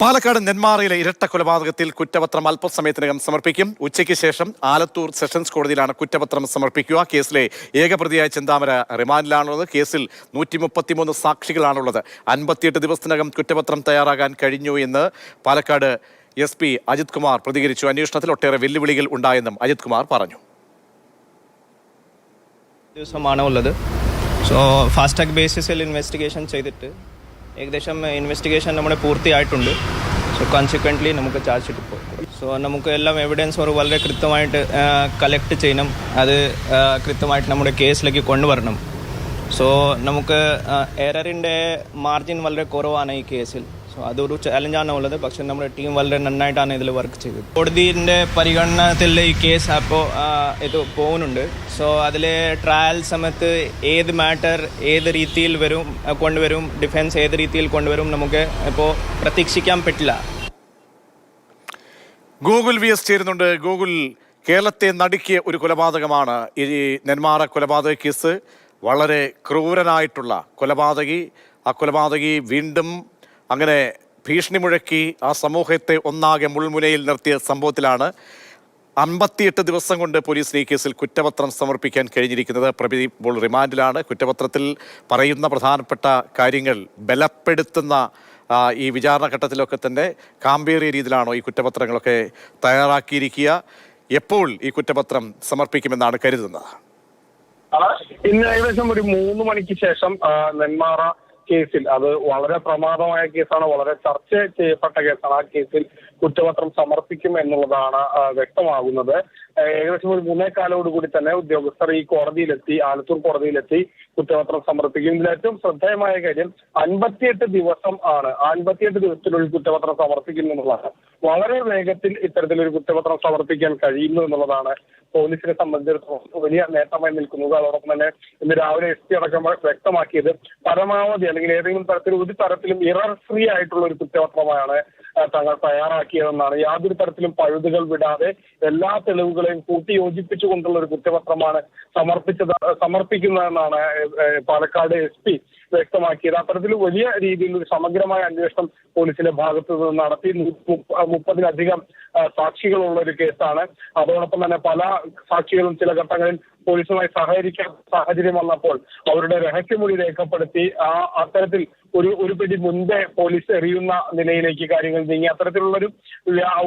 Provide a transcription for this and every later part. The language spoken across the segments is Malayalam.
പാലക്കാട് നെന്മാറയിലെ ഇരട്ട കൊലപാതകത്തിൽ കുറ്റപത്രം അല്പസമയത്തിനകം സമർപ്പിക്കും. ഉച്ചയ്ക്ക് ശേഷം ആലത്തൂർ സെഷൻസ് കോടതിയിലാണ് കുറ്റപത്രം സമർപ്പിക്കുക. കേസിലെ ഏകപ്രതിയായ ചെന്താമര റിമാൻഡിലാണുള്ളത്. കേസിൽ 133 സാക്ഷികളാണുള്ളത്. 58 ദിവസത്തിനകം കുറ്റപത്രം തയ്യാറാകാൻ കഴിഞ്ഞു എന്ന് പാലക്കാട് SP അജിത് കുമാർ പ്രതികരിച്ചു. അന്വേഷണത്തിൽ ഒട്ടേറെ വെല്ലുവിളികൾ ഉണ്ടായെന്നും അജിത് കുമാർ പറഞ്ഞു. ദിവസമാണ് ഉള്ളത്. സോ ഫാസ്റ്റ് ട്രാക്ക് ബേസിസിൽ ഇൻവെസ്റ്റിഗേഷൻ ചെയ്തിട്ട് ഏകദേശം ഇൻവെസ്റ്റിഗേഷൻ നമ്മുടെ പൂർത്തിയായിട്ടുണ്ട്. സോ കോൺസിക്വൻ്റ്ലി നമുക്ക് ചാർജ് ഷീറ്റ് പോകും. സോ നമുക്ക് എല്ലാം എവിഡൻസ് ഒരു വളരെ കൃത്യമായിട്ട് കളക്ട് ചെയ്യണം. അത് കൃത്യമായിട്ട് നമ്മുടെ കേസിലേക്ക് കൊണ്ടുവരണം. സോ നമുക്ക് എററിൻ്റെ മാർജിൻ വളരെ കുറവാണ് ഈ കേസിൽ. സോ അതൊരു ചാലഞ്ചാണ് ഉള്ളത്. പക്ഷെ നമ്മുടെ ടീം വളരെ നന്നായിട്ടാണ് ഇതിൽ വർക്ക് ചെയ്തത്. കോടതിൻ്റെ പരിഗണനത്തിൽ ഈ കേസ് അപ്പോൾ ഇത് പോകുന്നുണ്ട്. സോ അതിലെ ട്രയൽ സമയത്ത് ഏത് മാറ്റർ ഏത് രീതിയിൽ കൊണ്ടുവരും, ഡിഫൻസ് ഏത് രീതിയിൽ കൊണ്ടുവരും, നമുക്ക് ഇപ്പോൾ പ്രതീക്ഷിക്കാൻ പറ്റില്ല. ഗൂഗിൾ VS ചേരുന്നുണ്ട്. ഗൂഗിൾ, കേരളത്തെ നടുക്കിയ ഒരു കൊലപാതകമാണ് ഈ നെന്മാറ കൊലപാതക കേസ്. വളരെ ക്രൂരനായിട്ടുള്ള കൊലപാതകി. ആ കൊലപാതകി വീണ്ടും അങ്ങനെ ഭീഷണി മുഴക്കി ആ സമൂഹത്തെ ഒന്നാകെ മുൾമുനയിൽ നിർത്തിയ സംഭവത്തിലാണ് 58 ദിവസം കൊണ്ട് പോലീസിന് ഈ കേസിൽ കുറ്റപത്രം സമർപ്പിക്കാൻ കഴിഞ്ഞിരിക്കുന്നത്. പ്രതി ഇപ്പോൾ റിമാൻഡിലാണ്. കുറ്റപത്രത്തിൽ പറയുന്ന പ്രധാനപ്പെട്ട കാര്യങ്ങൾ ബലപ്പെടുത്തുന്ന ഈ വിചാരണ ഘട്ടത്തിലൊക്കെ തന്നെ ഗാംഭീര്യ രീതിയിലാണോ ഈ കുറ്റപത്രങ്ങളൊക്കെ തയ്യാറാക്കിയിരിക്കുക? എപ്പോൾ ഈ കുറ്റപത്രം സമർപ്പിക്കുമെന്നാണ് കരുതുന്നത്? ഇന്ന് ഏകദേശം ഒരു 3 മണിക്ക് ശേഷം നെന്മാറ കേസിൽ, അത് വളരെ പ്രമാദമായ കേസാണ്, വളരെ ചർച്ച ചെയ്യപ്പെട്ട കേസാണ്. ആ കേസിൽ കുറ്റപത്രം സമർപ്പിക്കും എന്നുള്ളതാണ് വ്യക്തമാകുന്നത്. ഏകദേശം ഒരു 3:15 തന്നെ ഉദ്യോഗസ്ഥർ ഈ കോടതിയിലെത്തി, ആലത്തൂർ കോടതിയിലെത്തി കുറ്റപത്രം സമർപ്പിക്കും. ഇതിൽ ഏറ്റവും ശ്രദ്ധേയമായ കാര്യം 58 ദിവസം ആണ്. 58 ദിവസത്തിനുള്ളിൽ കുറ്റപത്രം സമർപ്പിക്കുന്നു എന്നുള്ളതാണ്. വളരെ വേഗത്തിൽ ഇത്തരത്തിലൊരു കുറ്റപത്രം സമർപ്പിക്കാൻ കഴിയുന്നു എന്നുള്ളതാണ് പോലീസിനെ സംബന്ധിച്ചിടത്തോളം വലിയ നേട്ടമായി നിൽക്കുന്നത്. അതോടൊപ്പം തന്നെ ഇന്ന് രാവിലെ SP അടക്കം വ്യക്തമാക്കിയത് പരമാവധി അല്ലെങ്കിൽ ഏതെങ്കിലും തരത്തിൽ ഒരു തരത്തിലും ഇറർ ഫ്രീ ആയിട്ടുള്ള ഒരു കുറ്റപത്രമാണ് തങ്ങൾ തയ്യാറാക്കിയതെന്നാണ്. യാതൊരു തരത്തിലും പഴുതുകൾ വിടാതെ എല്ലാ തെളിവുകളെയും കൂട്ടി യോജിപ്പിച്ചുകൊണ്ടുള്ള ഒരു കുറ്റപത്രമാണ് സമർപ്പിക്കുന്നതെന്നാണ് പാലക്കാട് SP വ്യക്തമാക്കിയത്. അത്തരത്തിൽ വലിയ രീതിയിൽ ഒരു സമഗ്രമായ അന്വേഷണം പോലീസിന്റെ ഭാഗത്തു നിന്ന് നടത്തി. 30-ലധികം സാക്ഷികളുള്ള ഒരു കേസാണ്. അതോടൊപ്പം തന്നെ പല സാക്ഷികളും ചില ഘട്ടങ്ങളിൽ പോലീസുമായി സഹകരിക്കാൻ സാഹചര്യം വന്നപ്പോൾ അവരുടെ രഹസ്യമൊഴി രേഖപ്പെടുത്തി അത്തരത്തിൽ ഒരു പിടി മുൻപേ പോലീസ് എറിയുന്ന നിലയിലേക്ക് കാര്യങ്ങൾ നീങ്ങി. അത്തരത്തിലുള്ളൊരു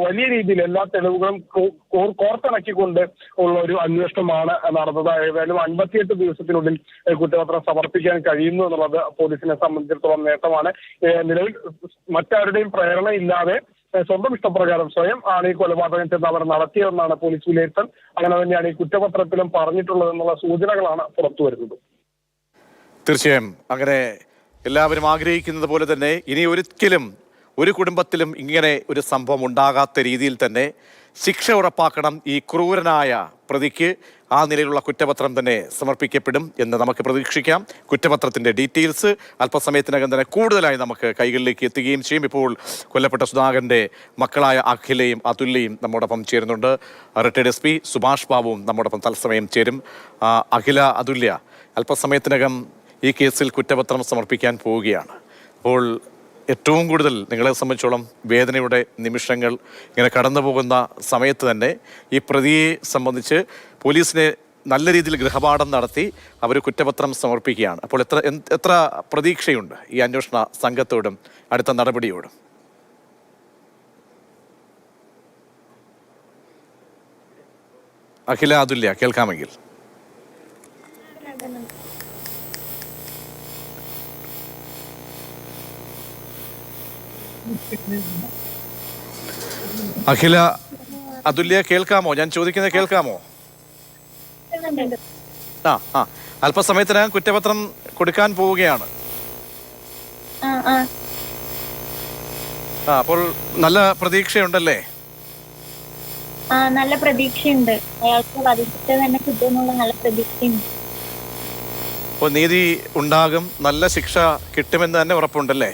വലിയ രീതിയിൽ എല്ലാ തെളിവുകളും കോർത്തിണക്കിക്കൊണ്ട് ഉള്ള ഒരു അന്വേഷണമാണ് നടന്നത്. ഏതായാലും 58 ദിവസത്തിനുള്ളിൽ കുറ്റപത്രം സമർപ്പിക്കാൻ കഴിയുന്നു എന്നുള്ളത് പോലീസിനെ സംബന്ധിച്ചിടത്തോളം നേട്ടമാണ്. നിലവിൽ മറ്റാരുടെയും പ്രേരണ ഇല്ലാതെ സ്വന്തം ഇഷ്ടപ്രകാരം സ്വയം ആണ് ഈ കൊലപാതകം ചെന്ന് അവർ നടത്തിയതെന്നാണ് പോലീസ് വിലയിരുത്തൽ. അങ്ങനെ തന്നെയാണ് ഈ കുറ്റപത്രത്തിലും പറഞ്ഞിട്ടുള്ളത് എന്നുള്ള സൂചനകളാണ് പുറത്തു വരുന്നത്. തീർച്ചയായും അങ്ങനെ എല്ലാവരും ആഗ്രഹിക്കുന്നത് പോലെ തന്നെ ഇനി ഒരിക്കലും ഒരു കുടുംബത്തിലും ഇങ്ങനെ ഒരു സംഭവം ഉണ്ടാകാത്ത രീതിയിൽ തന്നെ ശിക്ഷ ഉറപ്പാക്കണം. ഈ ക്രൂരനായ പ്രതിക്ക് ആ നിലയിലുള്ള കുറ്റപത്രം തന്നെ സമർപ്പിക്കപ്പെടും എന്ന് നമുക്ക് പ്രതീക്ഷിക്കാം. കുറ്റപത്രത്തിൻ്റെ ഡീറ്റെയിൽസ് അല്പസമയത്തിനകം തന്നെ കൂടുതലായി നമുക്ക് കൈകളിലേക്ക് എത്തുകയും ചെയ്യും. ഇപ്പോൾ കൊല്ലപ്പെട്ട സുധാകരൻ്റെ മക്കളായ അഖിലയും അതുല്യയും നമ്മോടൊപ്പം ചേരുന്നുണ്ട്. റിട്ടയർഡ് SP സുഭാഷ് ബാബുവും നമ്മോടൊപ്പം തത്സമയം ചേരും. അഖില, അതുല്യ, അല്പസമയത്തിനകം ഈ കേസിൽ കുറ്റപത്രം സമർപ്പിക്കാൻ പോവുകയാണ്. അപ്പോൾ ഏറ്റവും കൂടുതൽ നിങ്ങളെ സംബന്ധിച്ചോളം വേദനയുടെ നിമിഷങ്ങൾ ഇങ്ങനെ കടന്നു പോകുന്ന സമയത്ത് തന്നെ ഈ പ്രതിയെ സംബന്ധിച്ച് പോലീസിനെ നല്ല രീതിയിൽ ഗൃഹപാഠം നടത്തി അവർ കുറ്റപത്രം സമർപ്പിക്കുകയാണ്. അപ്പോൾ എത്ര പ്രതീക്ഷയുണ്ട് ഈ അന്വേഷണ സംഘത്തോടും അടുത്ത നടപടിയോടും? അഖില, അതുല്യ, കേൾക്കാമെങ്കിൽ. അഖില, അതുല്യ, കേൾക്കാമോ? ഞാൻ ചോദിക്കുന്നത് കേൾക്കാമോ? അല്പസമയത്തിനകം കുറ്റപത്രം കൊടുക്കാൻ പോവുകയാണ്. അപ്പോൾ നല്ല പ്രതീക്ഷയുണ്ടല്ലേ? നല്ല പ്രതീക്ഷയുണ്ട്. അയാൾക്ക് വധിച്ചിട്ട് തന്നെ കിട്ടുമെന്നുള്ള നല്ല പ്രതീക്ഷയുണ്ട്. അപ്പോൾ നീതി ഉണ്ടാകും, നല്ല ശിക്ഷ കിട്ടുമെന്ന് തന്നെ ഉറപ്പുണ്ടല്ലേ?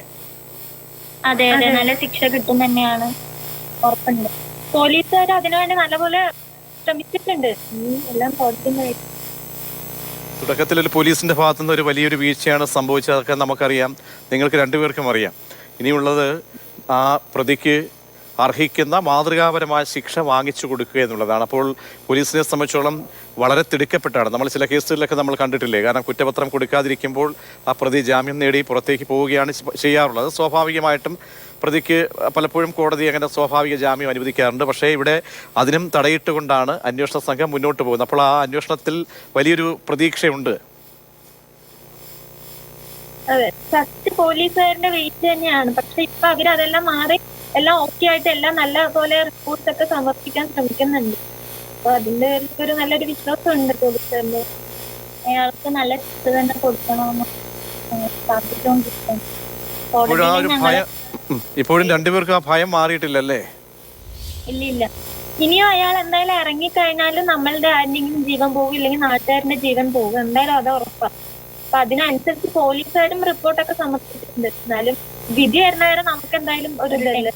അതെ അതെ, നല്ല ശിക്ഷ കിട്ടും തന്നെയാണ് ഉറപ്പുണ്ട്. പോലീസുകാർ അതിനുവേണ്ടി നല്ലപോലെ ശ്രമിച്ചിട്ടുണ്ട്. എല്ലാം തുടക്കത്തിൽ ഒരു പോലീസിന്റെ ഭാഗത്തുനിന്ന് ഒരു വലിയൊരു വീഴ്ചയാണ് സംഭവിച്ചതൊക്കെ നമുക്കറിയാം, നിങ്ങൾക്ക് രണ്ടുപേർക്കും അറിയാം. ഇനിയുള്ളത് ആ പ്രതിക്ക് അർഹിക്കുന്ന മാതൃകാപരമായ ശിക്ഷ വാങ്ങിച്ചു കൊടുക്കുക എന്നുള്ളതാണ്. അപ്പോൾ പോലീസിനെ സംബന്ധിച്ചോളം വളരെ തിടുക്കപ്പെട്ടാണ്. നമ്മൾ ചില കേസുകളിലൊക്കെ നമ്മൾ കണ്ടിട്ടില്ലേ, കാരണം കുറ്റപത്രം കൊടുക്കാതിരിക്കുമ്പോൾ ആ പ്രതി ജാമ്യം നേടി പുറത്തേക്ക് പോവുകയാണ് ചെയ്യാറുള്ളത്. സ്വാഭാവികമായിട്ടും പ്രതിക്ക് പലപ്പോഴും കോടതി അങ്ങനെ സ്വാഭാവിക ജാമ്യം അനുവദിക്കാറുണ്ട്. പക്ഷേ ഇവിടെ അതിനും തടയിട്ടുകൊണ്ടാണ് അന്വേഷണ സംഘം മുന്നോട്ട് പോകുന്നത്. അപ്പോൾ ആ അന്വേഷണത്തിൽ വലിയൊരു പ്രതീക്ഷയുണ്ട്. അതെ, ഫസ്റ്റ് പോലീസുകാരുടെ വെയിറ്റ് തന്നെയാണ്. പക്ഷെ ഇപ്പൊ അവരതെല്ലാം മാറി എല്ലാം ഓക്കെ ആയിട്ട് എല്ലാം നല്ല പോലെ റിപ്പോർട്ട്സ് ഒക്കെ സമർപ്പിക്കാൻ ശ്രമിക്കുന്നുണ്ട്. അപ്പൊ അതിന്റെ ഒരു നല്ലൊരു വിശ്വാസം ഉണ്ട് പോലീസുകാരുടെ. അയാൾക്ക് നല്ല ശിക്ഷ തന്നെ കൊടുക്കണമെന്ന് പ്രാർത്ഥിച്ചുകൊണ്ടിരിക്കുന്നു. ഇപ്പോഴും ആ ഒരു ഭയം, ഇപ്പോഴും രണ്ടുപേർക്കും ആ ഭയം മാറിയിട്ടില്ലല്ലേ? ഇല്ല, ഇനിയും അയാൾ എന്തായാലും ഇറങ്ങിക്കഴിഞ്ഞാലും നമ്മളുടെ ആരുടെങ്കിലും ജീവൻ പോകും, ഇല്ലെങ്കിൽ നാട്ടുകാരുടെ ജീവൻ പോകും, എന്തായാലും അത് ഉറപ്പാണ്. അപ്പൊ അതിനനുസരിച്ച് പോലീസുകാരും റിപ്പോർട്ടൊക്കെ സമർപ്പിച്ചിട്ടുണ്ട്. എന്നാലും വിധി വരുന്നവരെ നമുക്ക് എന്തായാലും ഒരു ഇതല്ല.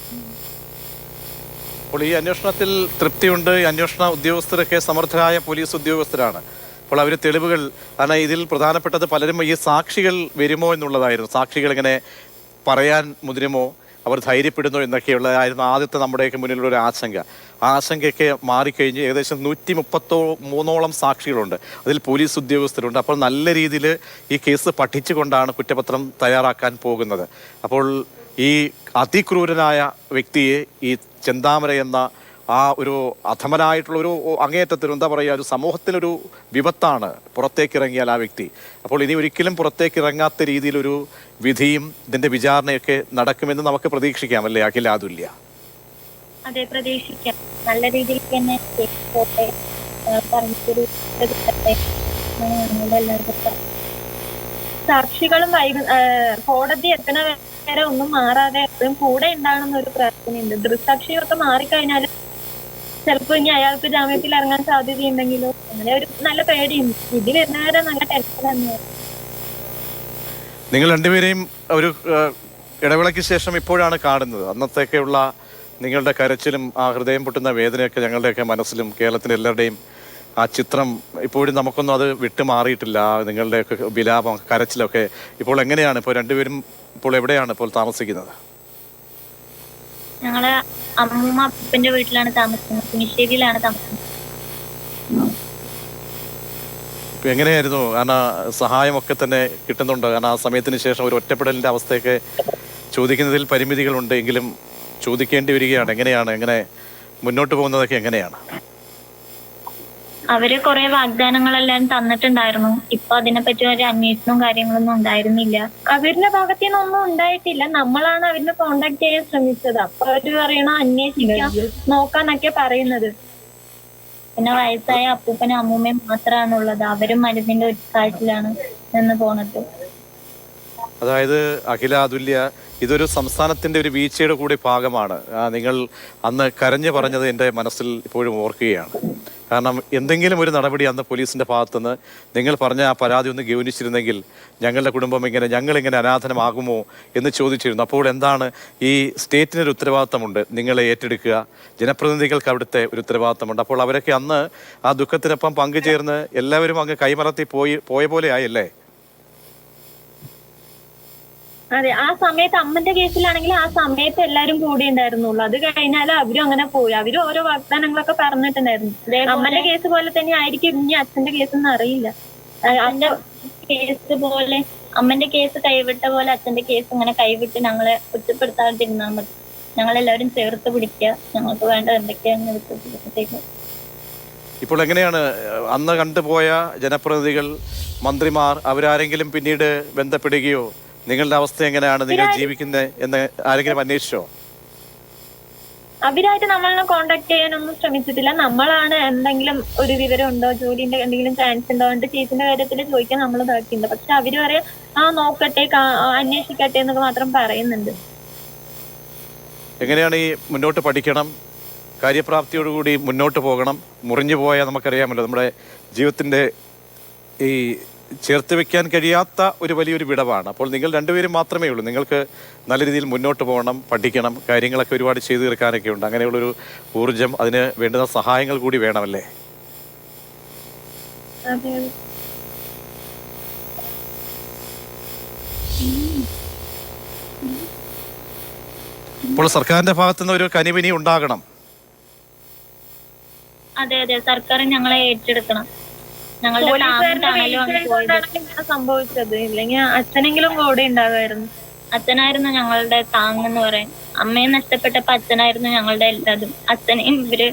അപ്പോൾ ഈ അന്വേഷണത്തിൽ തൃപ്തിയുണ്ട്. ഈ അന്വേഷണ ഉദ്യോഗസ്ഥരൊക്കെ സമർത്ഥരായ പോലീസ് ഉദ്യോഗസ്ഥരാണ്. അപ്പോൾ അവർ തെളിവുകൾ, കാരണം ഇതിൽ പ്രധാനപ്പെട്ടത് പലരും ഈ സാക്ഷികൾ വരുമോ എന്നുള്ളതായിരുന്നു. സാക്ഷികൾ ഇങ്ങനെ പറയാൻ മുതിരുമോ, അവർ ധൈര്യപ്പെടുന്നു എന്നൊക്കെയുള്ളതായിരുന്നു ആദ്യത്തെ നമ്മുടെയൊക്കെ മുന്നിലുള്ള ഒരു ആശങ്ക. ആ ആശങ്കയൊക്കെ മാറിക്കഴിഞ്ഞ് ഏകദേശം 133ഓളം സാക്ഷികളുണ്ട്. അതിൽ പോലീസ് ഉദ്യോഗസ്ഥരുണ്ട്. അപ്പോൾ നല്ല രീതിയിൽ ഈ കേസ് പഠിച്ചുകൊണ്ടാണ് കുറ്റപത്രം തയ്യാറാക്കാൻ പോകുന്നത്. അപ്പോൾ ഈ അതിക്രൂരനായ വ്യക്തിയെ, ഈ ചെന്താമര എന്ന ആ ഒരു അധമനായിട്ടുള്ള ഒരു അങ്ങേയറ്റത്തിൽ എന്താ പറയുക, ഒരു സമൂഹത്തിനൊരു വിപത്താണ് പുറത്തേക്കിറങ്ങിയാൽ ആ വ്യക്തി. അപ്പോൾ ഇനി ഒരിക്കലും പുറത്തേക്കിറങ്ങാത്ത രീതിയിലൊരു വിധിയും ഇതിന്റെ വിചാരണയൊക്കെ നടക്കുമെന്ന് നമുക്ക് പ്രതീക്ഷിക്കാം, അല്ലേ അഖിലാതുല്യ? അതെ, പ്രതീക്ഷിക്കാം. നല്ല രീതിയിൽ തന്നെ പറഞ്ഞൊരു സാക്ഷികളും കോടതി എത്തണ വരെ ഒന്നും മാറാതെ എപ്പോഴും കൂടെ ഉണ്ടാകണമെന്ന് ഒരു പ്രാർത്ഥനയുണ്ട്. ദൃക്സാക്ഷികളൊക്കെ മാറിക്കഴിഞ്ഞാലും ചിലപ്പോ ഇനി അയാൾക്ക് ജാമ്യത്തിൽ ഇറങ്ങാൻ സാധ്യതയുണ്ടെങ്കിലോ അങ്ങനെ ഒരു നല്ല പേടിയുണ്ട്. ഇത് വരുന്നവരെ നല്ല ടെൻഷൻ തന്നെയാണ്. നിങ്ങൾ രണ്ടുപേരെയും ഒരു ഇടവേളയ്ക്ക് ശേഷം ഇപ്പോഴാണ് കാണുന്നത്. അന്നത്തേക്കുള്ള നിങ്ങളുടെ കരച്ചിലും ആ ഹൃദയം പൊട്ടുന്ന വേദനയൊക്കെ ഞങ്ങളുടെയൊക്കെ മനസ്സിലും കേരളത്തിലെ എല്ലാവരുടെയും ആ ചിത്രം ഇപ്പോഴും നമുക്കൊന്നും അത് വിട്ടുമാറിയിട്ടില്ല. നിങ്ങളുടെയൊക്കെ വിലാപം, കരച്ചിലൊക്കെ ഇപ്പോൾ എങ്ങനെയാണ്? ഇപ്പോൾ രണ്ടുപേരും ഇപ്പോൾ എവിടെയാണ് ഇപ്പോൾ താമസിക്കുന്നത്? ഞങ്ങള് അമ്മൂമ്മ അപ്പന്റെ വീട്ടിലാണ് താമസിക്കുന്നത്, പുനിശ്ശേരിയിലാണ് താമസിക്കുന്നത്. ഇപ്പം എങ്ങനെയായിരുന്നു? കാരണം സഹായമൊക്കെ തന്നെ കിട്ടുന്നുണ്ട്. കാരണം ആ സമയത്തിന് ശേഷം ഒരു ഒറ്റപ്പെടലിന്റെ അവസ്ഥയൊക്കെ ചോദിക്കുന്നതിൽ പരിമിതികളുണ്ട്, എങ്കിലും ചോദിക്കേണ്ടി വരികയാണ്. എങ്ങനെ മുന്നോട്ട് പോകുന്നതൊക്കെ എങ്ങനെയാണ്? അവര് കുറെ വാഗ്ദാനങ്ങളെല്ലാം തന്നിട്ടുണ്ടായിരുന്നു. ഇപ്പൊ അതിനെപ്പറ്റി ഒരു അന്വേഷണവും കാര്യങ്ങളൊന്നും ഉണ്ടായിരുന്നില്ല. അവരുടെ ഭാഗത്തു നിന്നൊന്നും ഉണ്ടായിട്ടില്ല. നമ്മളാണ് അവരിനെ കോണ്ടാക്ട് ചെയ്യാൻ ശ്രമിച്ചത്. അപ്പൊ അവര് പറയണ അന്വേഷിക്കാം, നോക്കാന്നൊക്കെ പറയുന്നത്. പിന്നെ വയസ്സായ അപ്പൂപ്പനും അമ്മൂമ്മയും മാത്രമാണുള്ളത്. അവരും മരുന്നിന്റെ ഒരു കാര്യത്തിലാണ് നിന്ന് പോണത്. അതായത് അഖിലാതുല്യ, ഇതൊരു സംസ്ഥാനത്തിന്റെ ഒരു വീഴ്ചയുടെ കൂടി ഭാഗമാണ്. നിങ്ങൾ അന്ന് കരഞ്ഞു പറഞ്ഞത് എൻ്റെ മനസ്സിൽ ഇപ്പോഴും ഓർക്കുകയാണ്. കാരണം എന്തെങ്കിലും ഒരു നടപടി അന്ന് പോലീസിന്റെ ഭാഗത്തുനിന്ന് നിങ്ങൾ പറഞ്ഞ ആ പരാതി ഒന്ന് ഗൗനിച്ചിരുന്നെങ്കിൽ ഞങ്ങളുടെ കുടുംബം ഞങ്ങളിങ്ങനെ അനാഥനമാകുമോ എന്ന് ചോദിച്ചിരുന്നു. അപ്പോൾ എന്താണ്, ഈ സ്റ്റേറ്റിനൊരു ഉത്തരവാദിത്തമുണ്ട്, നിങ്ങളെ ഏറ്റെടുക്കുക, ജനപ്രതിനിധികൾക്ക് അവിടുത്തെ ഒരു ഉത്തരവാദിത്തമുണ്ട്. അപ്പോൾ അവരൊക്കെ അന്ന് ആ ദുഃഖത്തിനൊപ്പം പങ്കുചേർന്ന് എല്ലാവരും അങ്ങ് കൈമറത്തി പോയ പോലെ ആയല്ലേ? അതെ, ആ സമയത്ത് അമ്മന്റെ കേസിലാണെങ്കിൽ ആ സമയത്ത് എല്ലാരും കൂടി ഉണ്ടായിരുന്നുള്ളൂ. അത് കഴിഞ്ഞാലും അവരും അങ്ങനെ പോയി. അവരും ഓരോ വാഗ്ദാനങ്ങളൊക്കെ പറഞ്ഞിട്ടുണ്ടായിരുന്നു. അമ്മന്റെ കേസ് പോലെ തന്നെ ആയിരിക്കും ഇനി അച്ഛന്റെ കേസ് എന്ന് അറിയില്ല. അച്ഛന്റെ കേസ് പോലെ, അമ്മന്റെ കേസ് കൈവിട്ട പോലെ അച്ഛന്റെ കേസ് ഇങ്ങനെ കൈവിട്ട് ഞങ്ങളെ കുറ്റപ്പെടുത്താതിരുന്നാൽ മതി. ഞങ്ങളെല്ലാവരും ചേർത്ത് പിടിക്കുക, ഞങ്ങൾക്ക് വേണ്ട എന്തൊക്കെയാണെന്ന് വിട്ടു. ഇപ്പോൾ എങ്ങനെയാണ് അന്ന് കണ്ടുപോയ ജനപ്രതിനിധികൾ, മന്ത്രിമാർ, അവരാരെങ്കിലും പിന്നീട് ബന്ധപ്പെടുകയോ നിങ്ങളുടെ അവസ്ഥ എങ്ങനെയാണ്, നിങ്ങൾ ജീവിക്കുന്നത് എന്ന് ആരെങ്കിലും അന്വേഷിച്ചോ? അവരായിട്ട് നമ്മളെ കോണ്ടാക്ട് ചെയ്യാനൊന്നും ശ്രമിച്ചിട്ടില്ല. നമ്മളാണ് എന്തെങ്കിലും ഒരു വിവരം ഉണ്ടോ, ജോലിന്റെ എന്തെങ്കിലും ചാൻസ് ഉണ്ടോ, എന്റെ ചേച്ചിന്റെ കാര്യത്തിൽ ചോദിക്കാൻ നമ്മൾ ഇതാക്കിയിട്ടുണ്ട്. പക്ഷെ അവര് പറയാം നോക്കട്ടെ, അന്വേഷിക്കട്ടെ എന്നൊക്കെ മാത്രം പറയുന്നുണ്ട്. എങ്ങനെയാണ് ഈ മുന്നോട്ട് പഠിക്കണം, കാര്യപ്രാപ്തിയോടുകൂടി മുന്നോട്ട് പോകണം. മുറിഞ്ഞു പോയാൽ നമുക്കറിയാമല്ലോ, നമ്മുടെ ജീവിതത്തിന്റെ ഈ ചേർത്ത് വെക്കാൻ കഴിയാത്ത ഒരു വലിയൊരു വിടവാണ്. അപ്പോൾ നിങ്ങൾ രണ്ടുപേരും മാത്രമേ ഉള്ളൂ. നിങ്ങൾക്ക് നല്ല രീതിയിൽ മുന്നോട്ട് പോകണം, പഠിക്കണം, കാര്യങ്ങളൊക്കെ ഒരുപാട് ചെയ്തു തീർക്കാനൊക്കെ ഉണ്ട്. അങ്ങനെയുള്ളൊരു ഊർജം, അതിന് വേണ്ടുന്ന സഹായങ്ങൾ കൂടി വേണമല്ലേ? ഇപ്പോൾ സർക്കാരിന്റെ ഭാഗത്തുനിന്ന് ഒരു കനിവിനി ഉണ്ടാകണം. അതെ അതെ, സർക്കാർ ഞങ്ങളെ ഏറ്റെടുക്കണം. ഞങ്ങളുടെ സംഭവിച്ചത് ഇല്ലെങ്കിൽ അച്ഛനെങ്കിലും കൂടെ ഉണ്ടാകുമായിരുന്നു. അച്ഛനായിരുന്നു ഞങ്ങളുടെ താങ്ങെന്ന് പറയാൻ. അമ്മയെ നഷ്ടപ്പെട്ടപ്പോ അച്ഛനായിരുന്നു ഞങ്ങളുടെ എല്ലാതും. അച്ഛനെയും ഇവര്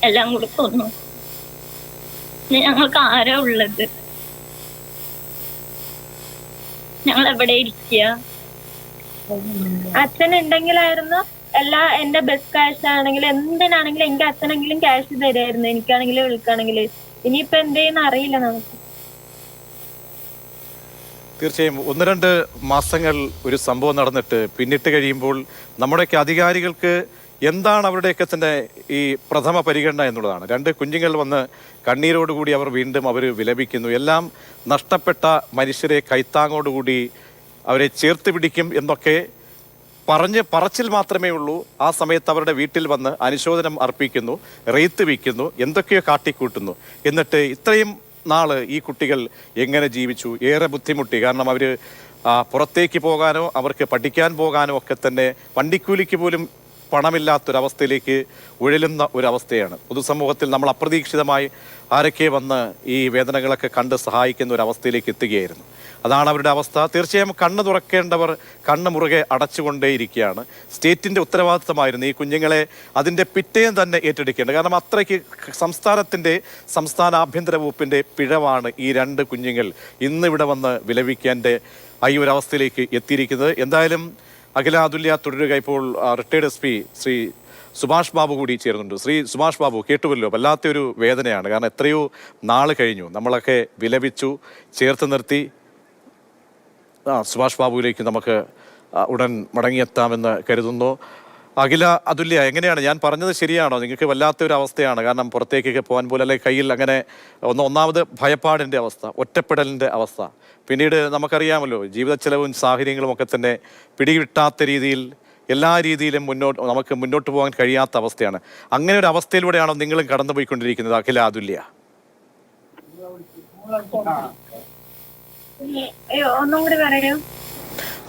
എല്ലാം കൂടി കൊന്നു. ഞങ്ങൾക്ക് ആരാ ഉള്ളത്? ഞങ്ങൾ എവിടെ ഇരിക്കുക? അച്ഛൻ ഉണ്ടെങ്കിലായിരുന്നു എന്റെ ബസ് ക്യാഷ് ആണെങ്കിലും എന്തിനാണെങ്കിലും എനിക്ക് അച്ഛനെങ്കിലും ക്യാഷ് തരുമായിരുന്നു, എനിക്കാണെങ്കിലും വിളിക്കാണെങ്കിൽ. ഇനിയിപ്പോ എന്തെയ്യുന്ന അറിയില്ല നമുക്ക്. തീർച്ചയായും 1-2 മാസങ്ങൾ ഒരു സംഭവം നടന്നിട്ട് പിന്നിട്ട് കഴിയുമ്പോൾ നമ്മുടെയൊക്കെ അധികാരികൾക്ക് എന്താണ് അവരുടെയൊക്കെ തന്നെ ഈ പ്രഥമ പരിഗണന എന്നുള്ളതാണ്. 2 കുഞ്ഞുങ്ങൾ വന്ന് കണ്ണീരോടുകൂടി അവർ വീണ്ടും വിലപിക്കുന്നു. എല്ലാം നഷ്ടപ്പെട്ട മനുഷ്യരെ കൈത്താങ്ങോടുകൂടി അവരെ ചേർത്ത് പിടിക്കും എന്നൊക്കെ പറച്ചിൽ മാത്രമേ ഉള്ളൂ. ആ സമയത്ത് അവരുടെ വീട്ടിൽ വന്ന് അനുശോചനം അർപ്പിക്കുന്നു, റെയ്ത്ത് വയ്ക്കുന്നു, എന്തൊക്കെയോ കാട്ടിക്കൂട്ടുന്നു. എന്നിട്ട് ഇത്രയും നാള് ഈ കുട്ടികൾ എങ്ങനെ ജീവിച്ചു? ഏറെ ബുദ്ധിമുട്ടി. കാരണം അവർ പുറത്തേക്ക് പോകാനോ അവർക്ക് പഠിക്കാൻ പോകാനോ ഒക്കെ തന്നെ വണ്ടിക്കൂലിക്ക് പോലും പണമില്ലാത്തൊരവസ്ഥയിലേക്ക് ഉഴലുന്ന ഒരവസ്ഥയാണ്. പൊതുസമൂഹത്തിൽ നമ്മൾ അപ്രതീക്ഷിതമായി ആരൊക്കെ വന്ന് ഈ വേദനകളൊക്കെ കണ്ട് സഹായിക്കുന്ന ഒരവസ്ഥയിലേക്ക് എത്തുകയായിരുന്നു. അതാണ് അവരുടെ അവസ്ഥ. തീർച്ചയായും കണ്ണ് തുറക്കേണ്ടവർ കണ്ണ് മുറുകെ അടച്ചുകൊണ്ടേയിരിക്കുകയാണ്. സ്റ്റേറ്റിൻ്റെ ഉത്തരവാദിത്തമായിരുന്നു ഈ കുഞ്ഞുങ്ങളെ അതിൻ്റെ പിറ്റേന്ന് തന്നെ ഏറ്റെടുക്കേണ്ടത്. കാരണം അത്രയ്ക്ക് സംസ്ഥാന ആഭ്യന്തര വകുപ്പിൻ്റെ പിഴവാണ് ഈ 2 കുഞ്ഞുങ്ങൾ ഇന്നിവിടെ വന്ന് വിലപിക്കേണ്ട ഈ ഒരവസ്ഥയിലേക്ക് എത്തിയിരിക്കുന്നത്. എന്തായാലും അഖില അതുല്യ തുടരുക. ഇപ്പോൾ റിട്ടയർഡ് SP ശ്രീ സുഭാഷ് ബാബു കൂടി ചേർന്നുണ്ട്. ശ്രീ സുഭാഷ് ബാബു, കേട്ടുവല്ലോ, വല്ലാത്തൊരു വേദനയാണ്. കാരണം എത്രയോ നാൾ കഴിഞ്ഞു, നമ്മളൊക്കെ വിലപിച്ചു, ചേർത്ത് നിർത്തി. സുഭാഷ് ബാബുവിലേക്ക് നമുക്ക് ഉടൻ മടങ്ങിയെത്താമെന്ന് കരുതുന്നു. അഖില അതുല്യ, എങ്ങനെയാണ്, ഞാൻ പറഞ്ഞത് ശരിയാണോ? നിങ്ങൾക്ക് വല്ലാത്തൊരു അവസ്ഥയാണ്. കാരണം പുറത്തേക്കൊക്കെ പോകാൻ പോലെ, അല്ലെങ്കിൽ കയ്യിൽ അങ്ങനെ ഒന്നാമത് ഭയപ്പാടിൻ്റെ അവസ്ഥ, ഒറ്റപ്പെടലിൻ്റെ അവസ്ഥ. പിന്നീട് നമുക്കറിയാമല്ലോ, ജീവിത ചെലവും സാഹചര്യങ്ങളും ഒക്കെ തന്നെ പിടികിട്ടാത്ത രീതിയിൽ എല്ലാ രീതിയിലും നമുക്ക് മുന്നോട്ട് പോകാൻ കഴിയാത്ത അവസ്ഥയാണ്. അങ്ങനെ ഒരു അവസ്ഥയിലൂടെയാണോ നിങ്ങളും കടന്നുപോയിക്കൊണ്ടിരിക്കുന്നത് അഖില അതുല്യ?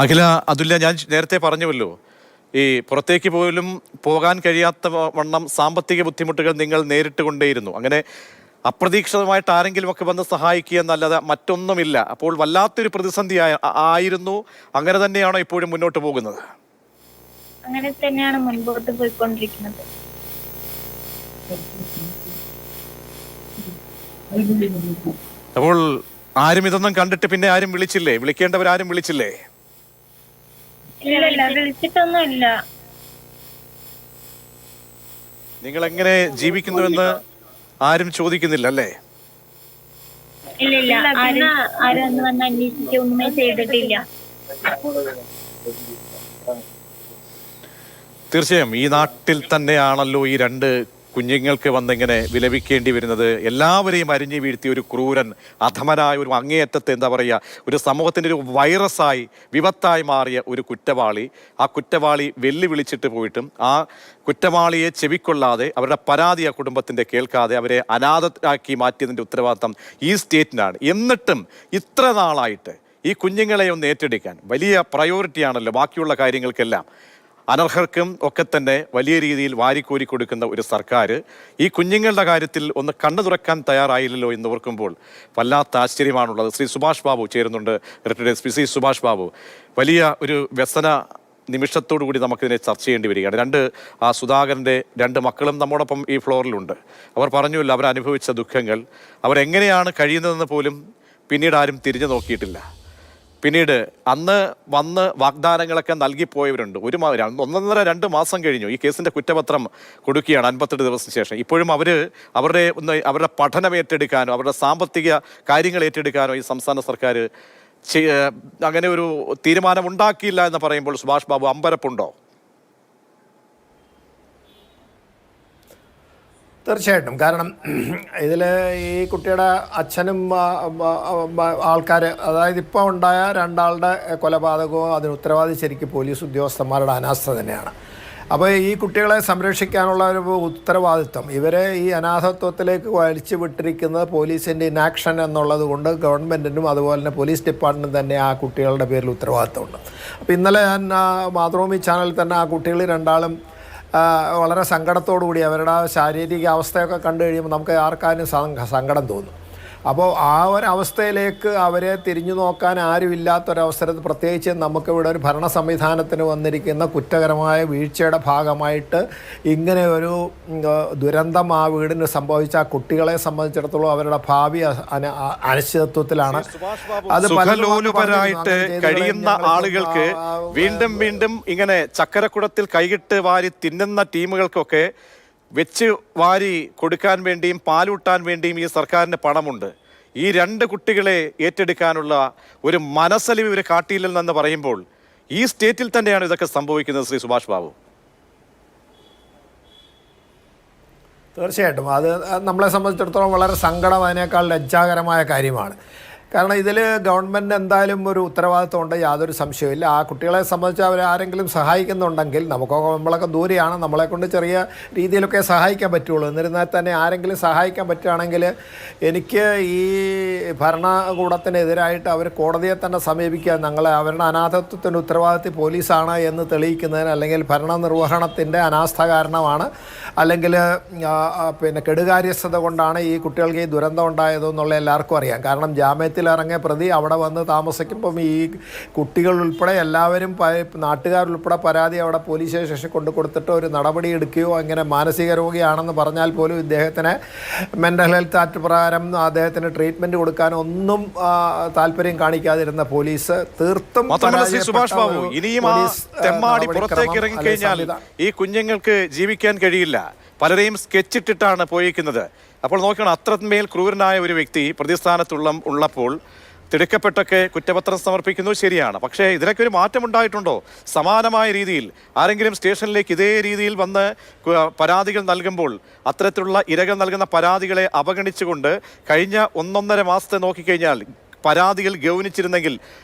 അഖില അതുല്യ, ഞാൻ നേരത്തെ പറഞ്ഞുവല്ലോ, ഈ പുറത്തേക്ക് പോലും പോകാൻ കഴിയാത്ത വണ്ണം സാമ്പത്തിക ബുദ്ധിമുട്ടുകൾ നിങ്ങൾ നേരിട്ട് കൊണ്ടേയിരുന്നു. അങ്ങനെ അപ്രതീക്ഷിതമായിട്ട് ആരെങ്കിലും ഒക്കെ വന്ന് സഹായിക്കുക എന്നല്ലാതെ മറ്റൊന്നുമില്ല. അപ്പോൾ വല്ലാത്തൊരു പ്രതിസന്ധി ആയിരുന്നു. അങ്ങനെ തന്നെയാണോ ഇപ്പോഴും മുന്നോട്ട് പോകുന്നത്? അങ്ങനെ തന്നെയാണ് മുൻപോട്ട് പോയിക്കൊണ്ടിരിക്കുന്നത്. അപ്പോൾ ആരും ഇതൊന്നും കണ്ടിട്ട് പിന്നെ ആരും വിളിച്ചില്ലേ? വിളിക്കേണ്ടവരാരും വിളിച്ചില്ലേ? ഇല്ല, വിളിച്ചിട്ടൊന്നുമില്ല. നിങ്ങൾ എങ്ങനെ ജീവിക്കുന്നുവെന്ന് ആരും ചോദിക്കുന്നില്ല അല്ലേ? ഇല്ല, ആരും വന്ന് അന്വേഷിക്കൊന്നും ചെയ്തിട്ടില്ല. തീർച്ചയായും ഈ നാട്ടിൽ തന്നെയാണല്ലോ ഈ 2 കുഞ്ഞുങ്ങൾക്ക് വന്നിങ്ങനെ വിലപിക്കേണ്ടി വരുന്നത്. എല്ലാവരെയും അരിഞ്ഞു വീഴ്ത്തിയ ഒരു ക്രൂരൻ, അധമനായ ഒരു അങ്ങേയറ്റത്തെ എന്താ പറയുക, ഒരു സമൂഹത്തിൻ്റെ ഒരു വൈറസായി വിപത്തായി മാറിയ ഒരു കുറ്റവാളി. ആ കുറ്റവാളി വെല്ലുവിളിച്ചിട്ട് പോയിട്ടും ആ കുറ്റവാളിയെ ചെവിക്കൊള്ളാതെ, അവരുടെ പരാതി ആ കുടുംബത്തിൻ്റെ കേൾക്കാതെ അവരെ അനാഥരാക്കി മാറ്റിയതിൻ്റെ ഉത്തരവാദിത്തം ഈ സ്റ്റേറ്റിനാണ്. എന്നിട്ടും ഇത്ര നാളായിട്ട് ഈ കുഞ്ഞുങ്ങളെ ഒന്ന് ഏറ്റെടുക്കാൻ വലിയ പ്രയോറിറ്റിയാണല്ലോ ബാക്കിയുള്ള കാര്യങ്ങൾക്കെല്ലാം. അനർഹർക്കും ഒക്കെ തന്നെ വലിയ രീതിയിൽ വാരിക്കോരി കൊടുക്കുന്ന ഒരു സർക്കാർ ഈ കുഞ്ഞുങ്ങളുടെ കാര്യത്തിൽ ഒന്ന് കണ്ണു തുറക്കാൻ തയ്യാറായില്ലല്ലോ എന്ന് ഓർക്കുമ്പോൾ വല്ലാത്ത ആശ്ചര്യമാണുള്ളത്. ശ്രീ സുഭാഷ് ബാബു ചേരുന്നുണ്ട്, റിട്ടയർഡ് SP ശ്രീ സുഭാഷ് ബാബു. വലിയ ഒരു വ്യസന നിമിഷത്തോടു കൂടി നമുക്കിതിനെ ചർച്ച ചെയ്യേണ്ടി വരികയാണ്. സുധാകരൻ്റെ 2 മക്കളും നമ്മോടൊപ്പം ഈ ഫ്ലോറിലുണ്ട്. അവർ പറഞ്ഞുവല്ലോ അവരനുഭവിച്ച ദുഃഖങ്ങൾ, അവരെങ്ങനെയാണ് കഴിയുന്നതെന്ന് പോലും പിന്നീട് ആരും തിരിഞ്ഞു നോക്കിയിട്ടില്ല. പിന്നീട് അന്ന് വന്ന് വാഗ്ദാനങ്ങളൊക്കെ നൽകിപ്പോയവരുണ്ട്. 1.5-2 മാസം കഴിഞ്ഞു ഈ കേസിൻ്റെ കുറ്റപത്രം കൊടുക്കുകയാണ് 58 ദിവസത്തിന് ശേഷം. ഇപ്പോഴും അവരുടെ പഠനം ഏറ്റെടുക്കാനോ അവരുടെ സാമ്പത്തിക കാര്യങ്ങൾ ഏറ്റെടുക്കാനോ ഈ സംസ്ഥാന സർക്കാർ അങ്ങനെ ഒരു തീരുമാനം ഉണ്ടാക്കിയില്ല എന്ന് പറയുമ്പോൾ സുഭാഷ് ബാബു അമ്പരപ്പുണ്ടോ? തീർച്ചയായിട്ടും. കാരണം ഇതിൽ ഈ കുട്ടിയുടെ അച്ഛനും ആൾക്കാർ, അതായത് ഇപ്പോൾ ഉണ്ടായ 2 ആളുടെ കൊലപാതകവും അതിന് ഉത്തരവാദി ശരിക്കും പോലീസ് ഉദ്യോഗസ്ഥന്മാരുടെ അനാസ്ഥ തന്നെയാണ്. അപ്പോൾ ഈ കുട്ടികളെ സംരക്ഷിക്കാനുള്ള ഒരു ഉത്തരവാദിത്വം ഇവരെ ഈ അനാഥത്വത്തിലേക്ക് വലിച്ചു വിട്ടിരിക്കുന്നത് പോലീസിൻ്റെ ഇനാക്ഷൻ എന്നുള്ളത് കൊണ്ട് ഗവൺമെൻറ്റിനും അതുപോലെ തന്നെ പോലീസ് ഡിപ്പാർട്ട്മെൻറ്റും തന്നെ ആ കുട്ടികളുടെ പേരിൽ ഉത്തരവാദിത്വമുണ്ട്. അപ്പോൾ ഇന്നലെ ഞാൻ മാതൃഭൂമി ചാനലിൽ തന്നെ ആ കുട്ടികൾ രണ്ടാളും വളരെ സങ്കടത്തോടുകൂടി അവരുടെ ശാരീരിക അവസ്ഥയൊക്കെ കണ്ടു കഴിയുമ്പോൾ നമുക്ക് ആർക്കാരും സങ്കടം തോന്നും. അപ്പോൾ ആ ഒരവസ്ഥയിലേക്ക് അവരെ തിരിഞ്ഞു നോക്കാൻ ആരുമില്ലാത്തൊരവസരത്തിൽ പ്രത്യേകിച്ച് നമുക്കിവിടെ ഒരു ഭരണ സംവിധാനത്തിന് വന്നിരിക്കുന്ന കുറ്റകരമായ വീഴ്ചയുടെ ഭാഗമായിട്ട് ഇങ്ങനെ ഒരു ദുരന്തം ആ വീടിന് സംഭവിച്ച ആ കുട്ടികളെ സംബന്ധിച്ചിടത്തോളം അവരുടെ ഭാവി അനിശ്ചിതത്വത്തിലാണ്. അത് സുഖലോലുപരായിട്ട് കഴിയുന്ന ആളുകൾക്ക് വീണ്ടും വീണ്ടും ഇങ്ങനെ ചക്കരക്കുടത്തിൽ കൈകിട്ട് വാരി തിന്നുന്ന ടീമുകൾക്കൊക്കെ വെച്ച് വാരി കൊടുക്കാൻ വേണ്ടിയും പാലൂട്ടാൻ വേണ്ടിയും ഈ സർക്കാരിന് പണമുണ്ട്. ഈ രണ്ട് കുട്ടികളെ ഏറ്റെടുക്കാനുള്ള ഒരു മനസ്സലിവ് ഇവർ കാട്ടിയില്ലെന്ന് പറയുമ്പോൾ ഈ സ്റ്റേറ്റിൽ തന്നെയാണ് ഇതൊക്കെ സംഭവിക്കുന്നത്. ശ്രീ സുഭാഷ് ബാബു, തീർച്ചയായിട്ടും അത് നമ്മളെ സംബന്ധിച്ചിടത്തോളം വളരെ സങ്കടം, അതിനേക്കാൾ ലജ്ജാകരമായ കാര്യമാണ്. കാരണം ഇതിൽ ഗവൺമെൻറ് എന്തായാലും ഒരു ഉത്തരവാദിത്വമുണ്ട്, യാതൊരു സംശയമില്ല. ആ കുട്ടികളെ സംബന്ധിച്ച് അവർ ആരെങ്കിലും സഹായിക്കുന്നുണ്ടെങ്കിൽ നമ്മളൊക്കെ ദൂരെയാണ്, നമ്മളെക്കൊണ്ട് ചെറിയ രീതിയിലൊക്കെ സഹായിക്കാൻ പറ്റുള്ളൂ. എന്നിരുന്നാൽ തന്നെ ആരെങ്കിലും സഹായിക്കാൻ പറ്റുകയാണെങ്കിൽ എനിക്ക് ഈ ഭരണകൂടത്തിനെതിരായിട്ട് അവർ കോടതിയെ തന്നെ സമീപിക്കുക, അവരുടെ അനാഥത്വത്തിൻ്റെ ഉത്തരവാദിത്വം പോലീസാണ് എന്ന് തെളിയിക്കുന്നതിന്, അല്ലെങ്കിൽ ഭരണനിർവഹണത്തിൻ്റെ അനാസ്ഥ കാരണമാണ്, അല്ലെങ്കിൽ പിന്നെ കെടുകാര്യസ്ഥത കൊണ്ടാണ് ഈ കുട്ടികൾക്ക് ഈ ദുരന്തം ഉണ്ടായതെന്നുള്ള എല്ലാവർക്കും അറിയാം. കാരണം ജാമ്യത്തിലിറങ്ങിയ പ്രതി അവിടെ വന്ന് താമസിക്കുമ്പം ഈ കുട്ടികൾ ഉൾപ്പെടെ എല്ലാവരും നാട്ടുകാരുൾപ്പെടെ പരാതി അവിടെ പോലീസ് സ്റ്റേഷനിൽ കൊണ്ടു കൊടുത്തിട്ട് ഒരു നടപടി എടുക്കുകയോ അങ്ങനെ മാനസിക രോഗിയാണെന്ന് പറഞ്ഞാൽ പോലും ഇദ്ദേഹത്തിന് മെൻ്റൽ ഹെൽത്ത് ആക്ട് പ്രകാരം അദ്ദേഹത്തിന് ട്രീറ്റ്മെൻറ്റ് കൊടുക്കാൻ ഒന്നും താല്പര്യം കാണിക്കാതിരുന്ന പോലീസ് തീർത്തും ഇനിയും തെമ്മാടി പുറത്തേക്ക് ഇറങ്ങിക്കഴിഞ്ഞാൽ ഈ കുഞ്ഞുങ്ങൾക്ക് ജീവിക്കാൻ കഴിയില്ല. പലരെയും സ്കെച്ചിട്ടിട്ടാണ് പോയിരിക്കുന്നത്. അപ്പോൾ നോക്കണം, അത്രമേൽ ക്രൂരനായ ഒരു വ്യക്തി പ്രതിസ്ഥാനത്തുള്ളപ്പോൾ തിടുക്കപ്പെട്ടൊക്കെ കുറ്റപത്രം സമർപ്പിക്കുന്നത് ശരിയാണ്. പക്ഷേ ഇതിനൊക്കെ ഒരു മാറ്റമുണ്ടായിട്ടുണ്ടോ? സമാനമായ രീതിയിൽ ആരെങ്കിലും സ്റ്റേഷനിലേക്ക് ഇതേ രീതിയിൽ വന്ന് പരാതികൾ നൽകുമ്പോൾ അത്തരത്തിലുള്ള ഇരകൾ നൽകുന്ന പരാതികളെ അവഗണിച്ചുകൊണ്ട് കഴിഞ്ഞ 1.5 മാസത്തെ നോക്കിക്കഴിഞ്ഞാൽ പരാതികൾ ഗൗനിച്ചിരുന്നെങ്കിൽ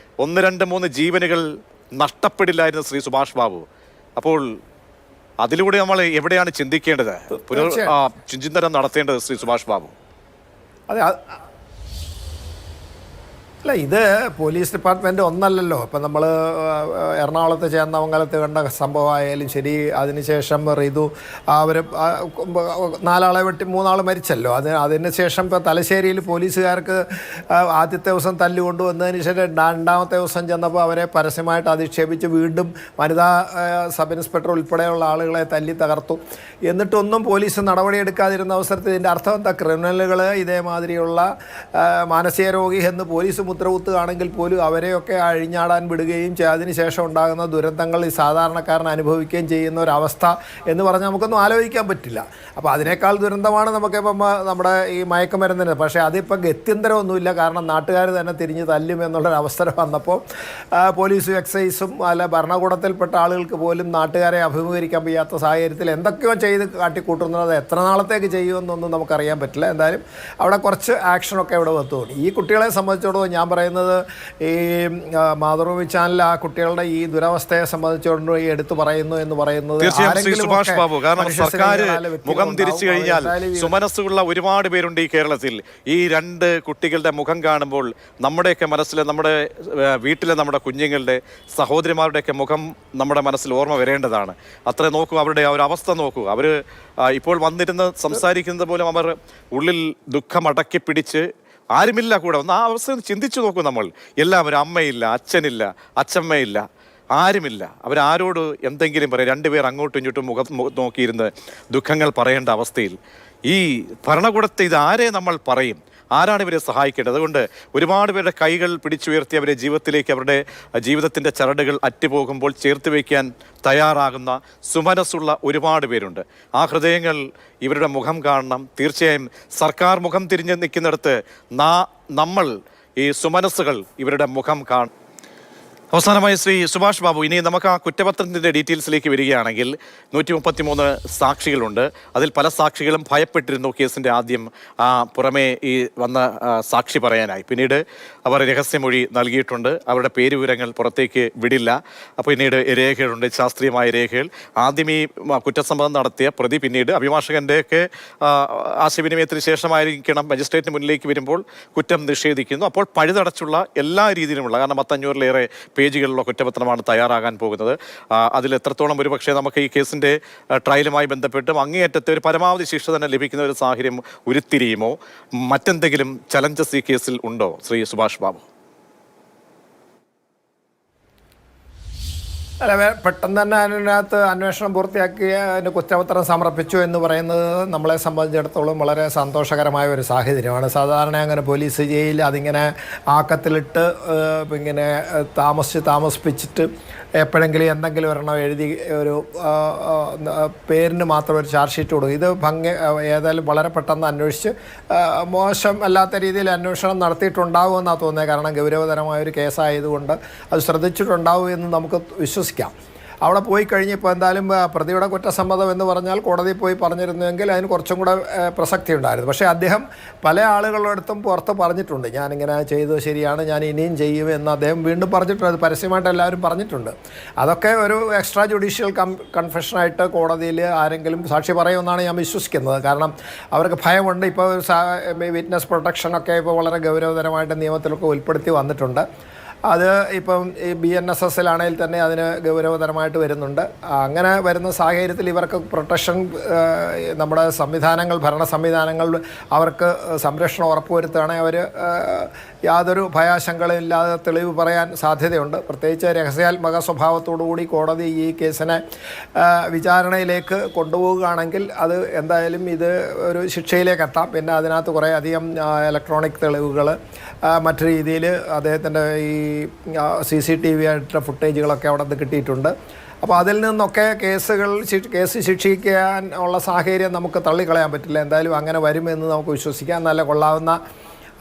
1, 2, 3 ജീവനുകൾ നഷ്ടപ്പെടില്ലായിരുന്നു ശ്രീ സുഭാഷ് ബാബു. അപ്പോൾ അതിലൂടെ നമ്മൾ എവിടെയാണ് ചിന്തിക്കേണ്ടത്, ചിന്തനം നടത്തേണ്ടത് ശ്രീ സുഭാഷ് ബാബു? അതെ, അല്ല, ഇത് പോലീസ് ഡിപ്പാർട്ട്മെൻറ്റ് ഒന്നല്ലല്ലോ. ഇപ്പം നമ്മൾ എറണാകുളത്ത് ചേന്നമംഗലത്ത് കണ്ട സംഭവമായാലും ശരി, അതിനുശേഷം റിതു അവർ 4 ആളെ വെട്ടി 3 ആൾ മരിച്ചല്ലോ. അതിനുശേഷം ഇപ്പോൾ തലശ്ശേരിയിൽ പോലീസുകാർക്ക് ആദ്യത്തെ ദിവസം തല്ലുകൊണ്ടുവന്നതിന് ശേഷം 2ാമത്തെ ദിവസം ചെന്നപ്പോൾ അവരെ പരസ്യമായിട്ട് അധിക്ഷേപിച്ച് വീണ്ടും വനിതാ സബ് ഇൻസ്പെക്ടർ ഉൾപ്പെടെയുള്ള ആളുകളെ തല്ലി തകർത്തു. എന്നിട്ടൊന്നും പോലീസ് നടപടിയെടുക്കാതിരുന്ന അവസരത്തിൽ ഇതിൻ്റെ അർത്ഥം എന്താ? ക്രിമിനലുകൾ ഇതേമാതിരിയുള്ള മാനസിക രോഗി എന്ന് പോലീസ് മുദ്രകുത്തുകയാണെങ്കിൽ പോലും അവരെയൊക്കെ അഴിഞ്ഞാടാൻ വിടുകയും അതിനുശേഷം ഉണ്ടാകുന്ന ദുരന്തങ്ങൾ ഈ സാധാരണക്കാരൻ അനുഭവിക്കുകയും ചെയ്യുന്ന ഒരവസ്ഥ എന്ന് പറഞ്ഞാൽ നമുക്കൊന്നും ആലോചിക്കാൻ പറ്റില്ല. അപ്പോൾ അതിനേക്കാൾ ദുരന്തമാണ് നമുക്കിപ്പം നമ്മുടെ ഈ മയക്കുമരുന്നിന്. പക്ഷേ അതിപ്പോൾ ഗത്യന്തരമൊന്നുമില്ല. കാരണം നാട്ടുകാർ തന്നെ തിരിഞ്ഞ് തല്ലും എന്നുള്ളൊരവസരം വന്നപ്പോൾ പോലീസും എക്സൈസും ഭരണകൂടത്തിൽപ്പെട്ട ആളുകൾക്ക് പോലും നാട്ടുകാരെ അഭിമുഖീകരിക്കാൻ വയ്യാത്ത സാഹചര്യത്തിൽ എന്തൊക്കെയോ ചെയ്ത് കാട്ടിക്കൂട്ടുന്നത് എത്ര നാളത്തേക്ക് ചെയ്യുമെന്നൊന്നും നമുക്കറിയാൻ പറ്റില്ല. എന്തായാലും അവിടെ കുറച്ച് ആക്ഷനൊക്കെ ഇവിടെ വത്തുകൊണ്ട് ഈ കുട്ടികളെ സംബന്ധിച്ചിടത്തോളം ഞാൻ പറയുന്നത്, ഈ മാതൃഭൂമി ചാനൽ ആ കുട്ടികളുടെ ഈ ദുരവസ്ഥയെ സംബന്ധിച്ചുകൊണ്ട് ഈ എടുത്തു പറയുന്നു എന്ന് പറയുന്നത് സുഭാഷ് ബാബു, കാരണം സർക്കാർ മുഖം തിരിച്ചു കഴിഞ്ഞാൽ സുമനസ്സുള്ള ഒരുപാട് പേരുണ്ട് ഈ കേരളത്തിൽ. ഈ 2 കുട്ടികളുടെ മുഖം കാണുമ്പോൾ നമ്മുടെയൊക്കെ മനസ്സിൽ, നമ്മുടെ വീട്ടിലെ നമ്മുടെ കുഞ്ഞുങ്ങളുടെ സഹോദരിമാരുടെയൊക്കെ മുഖം നമ്മുടെ മനസ്സിൽ ഓർമ്മ വരേണ്ടതാണ്. അത്ര നോക്കൂ, അവരുടെ ആ ഒരു അവസ്ഥ നോക്കൂ. അവർ ഇപ്പോൾ വന്നിരുന്ന് സംസാരിക്കുന്നത് പോലും അവർ ഉള്ളിൽ ദുഃഖം അടക്കി പിടിച്ച് ആരുമില്ല കൂടെ. ഒന്ന് ആ അവസ്ഥ ചിന്തിച്ചു നോക്കൂ. നമ്മൾ എല്ലാവരും, അമ്മയില്ല, അച്ഛനില്ല, അച്ഛമ്മയില്ല, ആരുമില്ല. അവരാരോട് എന്തെങ്കിലും പറയും? 2 പേർ അങ്ങോട്ടും ഇങ്ങോട്ടും മുഖം നോക്കിയിരുന്ന് ദുഃഖങ്ങൾ പറയേണ്ട അവസ്ഥയിൽ ഈ ഭരണകൂടത്തെ ഇതാരെ നമ്മൾ പറയും? ആരാണ് ഇവരെ സഹായിക്കേണ്ടത്? അതുകൊണ്ട് ഒരുപാട് പേരുടെ കൈകൾ പിടിച്ചുയർത്തി അവരെ ജീവിതത്തിലേക്ക്, അവരുടെ ജീവിതത്തിൻ്റെ ചരടുകൾ അറ്റുപോകുമ്പോൾ ചേർത്ത് വയ്ക്കാൻ തയ്യാറാകുന്ന സുമനസ്സുള്ള ഒരുപാട് പേരുണ്ട്. ആ ഹൃദയങ്ങൾ, ഇവരുടെ മുഖം കാണണം. തീർച്ചയായും സർക്കാർ മുഖം തിരിഞ്ഞ് നിൽക്കുന്നിടത്ത് നമ്മൾ ഈ സുമനസ്സുകൾ ഇവരുടെ മുഖം കാണും. അവസാനമായി ശ്രീ സുഭാഷ് ബാബു, ഇനി നമുക്ക് ആ കുറ്റപത്രത്തിന്റെ ഡീറ്റെയിൽസിലേക്ക് വരികയാണെങ്കിൽ 133 സാക്ഷികളുണ്ട്. അതിൽ പല സാക്ഷികളും ഭയപ്പെട്ടിരുന്നു കേസിന്റെ ആദ്യം പുറമേ ഈ വന്ന സാക്ഷി പറയാനായി. പിന്നീട് അവർ രഹസ്യമൊഴി നൽകിയിട്ടുണ്ട്. അവരുടെ പേരുവിവരങ്ങൾ പുറത്തേക്ക് വിടില്ല. അപ്പോൾ പിന്നീട് രേഖകളുണ്ട്, ശാസ്ത്രീയമായ രേഖകൾ. ആദ്യം ഈ കുറ്റസമ്മതം നടത്തിയ പ്രതി പിന്നീട് അഭിഭാഷകന്റെയൊക്കെ ആശയവിനിമയത്തിന് ശേഷമായിരിക്കണം മജിസ്ട്രേറ്റിന് മുന്നിലേക്ക് വരുമ്പോൾ കുറ്റം നിഷേധിക്കുന്നു. അപ്പോൾ പഴുതടച്ചുള്ള എല്ലാ രീതിയിലുമുള്ള, കാരണം 500-ലേറെ പേജുകളിലുള്ള കുറ്റപത്രമാണ് തയ്യാറാകാൻ പോകുന്നത്. അതിൽ എത്രത്തോളം ഒരുപക്ഷെ നമുക്ക് ഈ കേസിന്റെ ട്രയലുമായി ബന്ധപ്പെട്ടും അങ്ങേയറ്റത്തെ ഒരു പരമാവധി ശിക്ഷ തന്നെ ലഭിക്കുന്ന ഒരു സാഹചര്യം ഉരുത്തിരിയുമോ? മറ്റെന്തെങ്കിലും ചലഞ്ചസ് ഈ കേസിൽ ഉണ്ടോ ശ്രീ സുഭാഷ് ബാബു? അല്ല, പെട്ടെന്ന് തന്നെ അതിനകത്ത് അന്വേഷണം പൂർത്തിയാക്കി അതിന് കുറ്റപത്രം സമർപ്പിച്ചു എന്ന് പറയുന്നത് നമ്മളെ സംബന്ധിച്ചിടത്തോളം വളരെ സന്തോഷകരമായ ഒരു സാഹചര്യമാണ്. സാധാരണ അങ്ങനെ പോലീസ് ജയിലിൽ അതിങ്ങനെ ആക്കത്തിലിട്ട് ഇങ്ങനെ താമസിപ്പിച്ചിട്ട് എപ്പോഴെങ്കിലും എന്തെങ്കിലും ഒരെണ്ണം എഴുതി ഒരു പേരിന് മാത്രം ഒരു ചാർജ് ഷീറ്റ് കൊടുക്കും. ഇത് ഏതായാലും വളരെ പെട്ടെന്ന് അന്വേഷിച്ച് മോശം അല്ലാത്ത രീതിയിൽ അന്വേഷണം നടത്തിയിട്ടുണ്ടാകുമെന്നാണ് തോന്നുന്നത്. കാരണം ഗൗരവതരമായൊരു കേസായതുകൊണ്ട് അത് ശ്രദ്ധിച്ചിട്ടുണ്ടാവും എന്ന് നമുക്ക് വിശ്വസിക്കാം. അവിടെ പോയി കഴിഞ്ഞപ്പോൾ എന്തായാലും പ്രതിയുടെ കുറ്റസമ്മതം എന്ന് പറഞ്ഞാൽ കോടതിയിൽ പോയി പറഞ്ഞിരുന്നുവെങ്കിൽ അതിന് കുറച്ചും കൂടെ പ്രസക്തി ഉണ്ടായിരുന്നു. പക്ഷേ അദ്ദേഹം പല ആളുകളുടെ അടുത്തും പുറത്ത് പറഞ്ഞിട്ടുണ്ട്, ഞാനിങ്ങനെ ചെയ്തത് ശരിയാണ്, ഞാൻ ഇനിയും ചെയ്യും എന്ന് അദ്ദേഹം വീണ്ടും പറഞ്ഞിട്ടുണ്ട്. അത് പരസ്യമായിട്ട് എല്ലാവരും പറഞ്ഞിട്ടുണ്ട്. അതൊക്കെ ഒരു എക്സ്ട്രാ ജുഡീഷ്യൽ കൺഫെഷനായിട്ട് കോടതിയിൽ ആരെങ്കിലും സാക്ഷി പറയുമെന്നാണ് ഞാൻ വിശ്വസിക്കുന്നത്. കാരണം അവർക്ക് ഭയമുണ്ട്. ഇപ്പോൾ വിറ്റ്നസ് പ്രൊട്ടക്ഷനൊക്കെ ഇപ്പോൾ വളരെ ഗൗരവതരമായിട്ട് നിയമത്തിലൊക്കെ ഉൾപ്പെടുത്തി വന്നിട്ടുണ്ട്. അത് ഇപ്പം ഈ BNSS-ലാണെങ്കിൽ തന്നെ അതിന് ഗൗരവതരമായിട്ട് വരുന്നുണ്ട്. അങ്ങനെ വരുന്ന സാഹചര്യത്തിൽ ഇവർക്ക് പ്രൊട്ടക്ഷൻ നമ്മുടെ ഭരണ സംവിധാനങ്ങൾ അവർക്ക് സംരക്ഷണം ഉറപ്പുവരുത്തുകയാണെങ്കിൽ അവർ യാതൊരു ഭയാശങ്കകളില്ലാതെ തെളിവ് പറയാൻ സാധ്യതയുണ്ട്. പ്രത്യേകിച്ച് രഹസ്യാത്മക സ്വഭാവത്തോടുകൂടി കോടതി ഈ കേസിനെ വിചാരണയിലേക്ക് കൊണ്ടുപോവുകയാണെങ്കിൽ അത് എന്തായാലും ഇത് ഒരു ശിക്ഷയിലേക്ക് എത്താം. പിന്നെ അതിനകത്ത് കുറേ അധികം ഇലക്ട്രോണിക് തെളിവുകൾ, മറ്റു രീതിയിൽ അദ്ദേഹത്തിൻ്റെ ഈ CCTV ആയിട്ടുള്ള ഫുട്ടേജുകളൊക്കെ അവിടെ നിന്ന് കിട്ടിയിട്ടുണ്ട്. അപ്പോൾ അതിൽ നിന്നൊക്കെ കേസ് ശിക്ഷിക്കാൻ ഉള്ള സാഹചര്യം നമുക്ക് തള്ളിക്കളയാൻ പറ്റില്ല. എന്തായാലും അങ്ങനെ വരുമെന്ന് നമുക്ക് വിശ്വസിക്കാം. നല്ല കൊള്ളാവുന്ന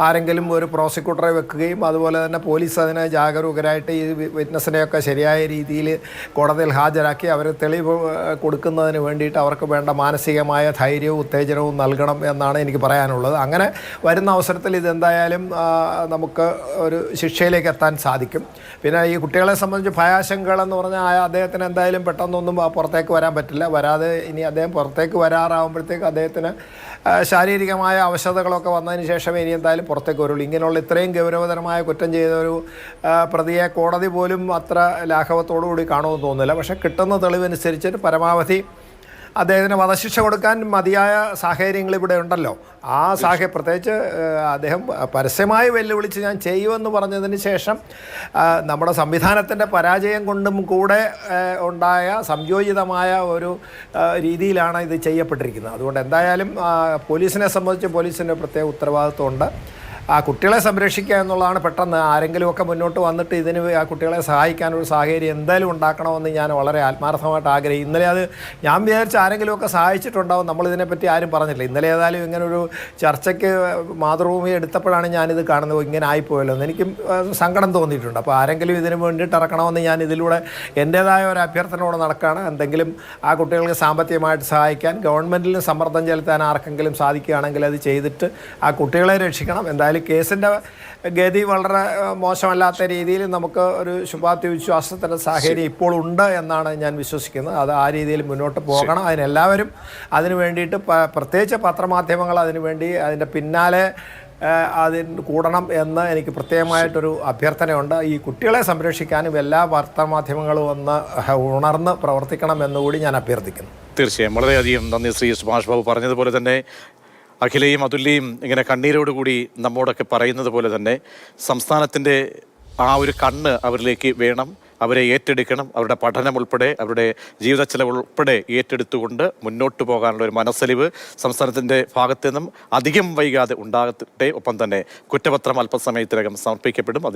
ആരെങ്കിലും ഒരു പ്രോസിക്യൂട്ടറെ വെക്കുകയും അതുപോലെ തന്നെ പോലീസ് അതിനെ ജാഗരൂകരായിട്ട് ഈ വിറ്റ്നസിനെയൊക്കെ ശരിയായ രീതിയിൽ കോടതിയിൽ ഹാജരാക്കി അവർ തെളിവ് കൊടുക്കുന്നതിന് വേണ്ടിയിട്ട് അവർക്ക് വേണ്ട മാനസികമായ ധൈര്യവും ഉത്തേജനവും നൽകണം എന്നാണ് എനിക്ക് പറയാനുള്ളത്. അങ്ങനെ വരുന്ന അവസരത്തിൽ ഇതെന്തായാലും നമുക്ക് ഒരു ശിക്ഷയിലേക്ക് എത്താൻ സാധിക്കും. പിന്നെ ഈ കുട്ടികളെ സംബന്ധിച്ച് ഭയാശങ്കകളെന്ന് പറഞ്ഞാൽ അദ്ദേഹത്തിന് എന്തായാലും പെട്ടെന്നൊന്നും പുറത്തേക്ക് വരാൻ പറ്റില്ല. വരാതെ ഇനി അദ്ദേഹം പുറത്തേക്ക് വരാറാകുമ്പോഴത്തേക്ക് അദ്ദേഹത്തിന് ശാരീരികമായ അവശതകളൊക്കെ വന്നതിന് ശേഷമേ ഇനി എന്തായാലും പുറത്തേക്ക് വരുള്ളൂ. ഇങ്ങനെയുള്ള ഇത്രയും ഗൗരവതരമായ കുറ്റം ചെയ്ത ഒരു പ്രതിയെ കോടതി പോലും അത്ര ലാഘവത്തോടുകൂടി കാണുമെന്ന് തോന്നുന്നില്ല. പക്ഷേ കിട്ടുന്ന തെളിവനുസരിച്ചിട്ട് പരമാവധി അദ്ദേഹത്തിന് വധശിക്ഷ കൊടുക്കാൻ മതിയായ സാഹചര്യങ്ങൾ ഇവിടെ ഉണ്ടല്ലോ. ആ പ്രത്യേകിച്ച് അദ്ദേഹം പരസ്യമായി വെല്ലുവിളിച്ച് ഞാൻ ചെയ്യുമെന്ന് പറഞ്ഞതിന് ശേഷം നമ്മുടെ സംവിധാനത്തിൻ്റെ പരാജയം കൊണ്ടും കൂടെ ഉണ്ടായ സംയോജിതമായ ഒരു രീതിയിലാണ് ഇത് ചെയ്യപ്പെട്ടിരിക്കുന്നത്. അതുകൊണ്ട് എന്തായാലും പോലീസിനെ സംബന്ധിച്ച് പോലീസിൻ്റെ പ്രത്യേക ഉത്തരവാദിത്വമുണ്ട്. ആ കുട്ടികളെ സംരക്ഷിക്കുക എന്നുള്ളതാണ്. പെട്ടെന്ന് ആരെങ്കിലുമൊക്കെ മുന്നോട്ട് വന്നിട്ട് ഇതിന് ആ കുട്ടികളെ സഹായിക്കാനൊരു സാഹചര്യം എന്തായാലും ഉണ്ടാക്കണമെന്ന് ഞാൻ വളരെ ആത്മാർത്ഥമായിട്ട് ആഗ്രഹിക്കും. ഇന്നലെ അത് ഞാൻ വിചാരിച്ച ആരെങ്കിലുമൊക്കെ സഹായിച്ചിട്ടുണ്ടാവും, നമ്മളിതിനെപ്പറ്റി ആരും പറഞ്ഞില്ല. ഇന്നലെ ഏതായാലും ഇങ്ങനൊരു ചർച്ചയ്ക്ക് മാതൃഭൂമി എടുത്തപ്പോഴാണ് ഞാനിത് കാണുന്നത്. ഇങ്ങനെ ആയിപ്പോയല്ലോ എന്ന് എനിക്ക് സങ്കടം തോന്നിയിട്ടുണ്ട്. അപ്പോൾ ആരെങ്കിലും ഇതിന് വേണ്ടിയിട്ട് ഇറക്കണമെന്ന് ഞാൻ ഇതിലൂടെ എൻ്റേതായ ഒരു അഭ്യർത്ഥനയോടെ നടക്കുകയാണ്. എന്തെങ്കിലും ആ കുട്ടികൾക്ക് സാമ്പത്തികമായിട്ട് സഹായിക്കാൻ ഗവൺമെൻറ്റിലും സമ്മർദ്ദം ചെലുത്താൻ ആർക്കെങ്കിലും സാധിക്കുകയാണെങ്കിൽ അത് ചെയ്തിട്ട് ആ കുട്ടികളെ രക്ഷിക്കണം. എന്തായാലും കേസിൻ്റെ ഗതി വളരെ മോശമല്ലാത്ത രീതിയിൽ നമുക്ക് ഒരു ശുഭാപ്തി വിശ്വാസത്തിൻ്റെ സാഹചര്യം ഇപ്പോൾ ഉണ്ട് എന്നാണ് ഞാൻ വിശ്വസിക്കുന്നത്. അത് ആ രീതിയിൽ മുന്നോട്ട് പോകണം. അതിനെല്ലാവരും അതിനു വേണ്ടിയിട്ട് പ്രത്യേകിച്ച് പത്രമാധ്യമങ്ങൾ അതിനുവേണ്ടി അതിൻ്റെ പിന്നാലെ അതിന് കൂടണം എന്ന് എനിക്ക് പ്രത്യേകമായിട്ടൊരു അഭ്യർത്ഥനയുണ്ട്. ഈ കുട്ടികളെ സംരക്ഷിക്കാനും എല്ലാ വാർത്താമാധ്യമങ്ങളും ഒന്ന് ഉണർന്ന് പ്രവർത്തിക്കണം എന്നുകൂടി ഞാൻ അഭ്യർത്ഥിക്കുന്നു. തീർച്ചയായും വളരെയധികം നന്ദി ശ്രീ സുഭാഷ് ബാബു. പറഞ്ഞതുപോലെ തന്നെ അഖിലയും അതുല്യയും ഇങ്ങനെ കണ്ണീരോടുകൂടി നമ്മോടൊക്കെ പറയുന്നത് പോലെ തന്നെ സംസ്ഥാനത്തിൻ്റെ ആ ഒരു കണ്ണ് അവരിലേക്ക് വേണം. അവരെ ഏറ്റെടുക്കണം. അവരുടെ പഠനം ഉൾപ്പെടെ അവരുടെ ജീവിത ചെലവ് ഉൾപ്പെടെ ഏറ്റെടുത്തുകൊണ്ട് മുന്നോട്ട് പോകാനുള്ള ഒരു മനസ്സലിവ് സംസ്ഥാനത്തിൻ്റെ ഭാഗത്തു നിന്നും അധികം വൈകാതെ ഉണ്ടാകട്ടെ. ഒപ്പം തന്നെ കുറ്റപത്രം അല്പസമയത്തിനകം സമർപ്പിക്കപ്പെടും.